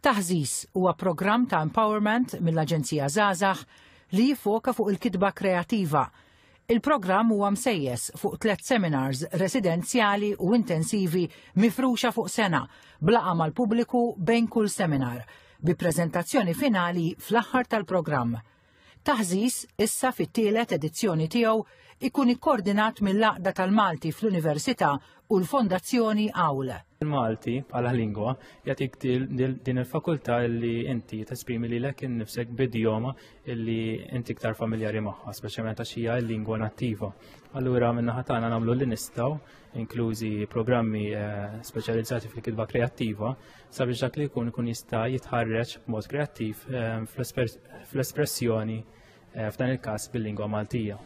Taħżis huwa programm ta' empowerment mill-Aġenzija Żgħażagħ li jiffoka fuq il-kitba kreattiva. Il-programm huwa msejjes fuq 3 seminars residenzjali u intensivi mifruxa fuq sena blaqa mal-pubbliku bejn kull seminar bi preżentazzjoni finali fl-aħħar tal-programm. Taħżis issa fit-tielet edizzjoni tiegħu ikun ikkoordinat mill-Laqda tal-Malti fl-Università u l-Fondazzjoni Awl. Il-Malti bħala lingwa jagħtik din il-fakultà li inti tesprimi lilek innifsek b'idioma li inti iktar familjari magħha, speċjalment għax hija l-lingwa nattiva. Allura min-naħa tagħna nagħmlu li nistgħu, inklużi programmi speċjalizzati fil-kitba kreattiva, sabiex dak li jkun jista' jitħarreġ b'mod kreattiv fl-espressjoni f'dan il-każ bil-lingwa Maltija.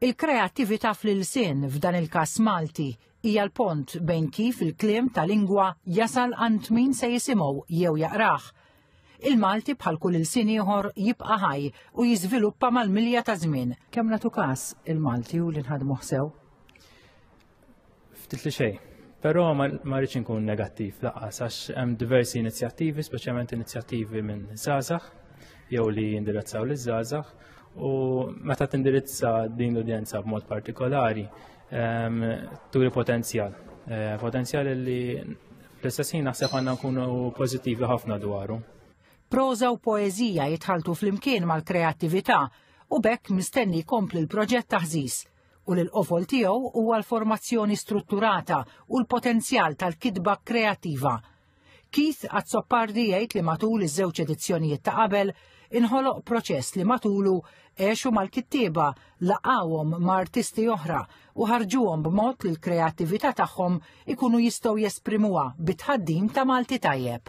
Il-kreattività fl-ilsien f'dan il-każ Malti hija l-pont bejn kif il-kliem ta' lingwa jasal għand min se jisimgħu jew jaqrah. Il-Malti bħal kull ilsien ieħor jibqa' ħaj u jiżviluppa mal-milja ta' żmien. Kemm nagħtu każ il-Malti u li nħadmu ħsew? Ftit li xejn, però ma rridx inkun negattiv laqqas għax hemm diversi inizjattivi, speċjalment inizjattivi minn żgħażagħ jew li jindirizzaw liż-żgħażagħ. U meta tindirizza din l-udjenza b'mod partikolari, turi potenzjal. Potenzjal li fl-istess ħin naħseb għandna nkunu pożittivi ħafna dwaru. Proża u poeżija jitħaltu flimkien mal-kreattività u bekk mistenni jkompli l-proġett Taħżis u l-qofol tiegħu huwa l-formazzjoni strutturata u l-potenzjal tal-kitba kreattiva. Keith Azzopardi jgħid li matul iż-żewġ edizzjonijiet ta' qabel inħoloq proċess li matulu għexu mal-kittieba laqgħuhom ma' artisti oħra u ħarġuhom b'mod li l-kreattività tagħhom ikunu jistgħu jesprimuha bit-tħaddim ta' Malti tajjeb.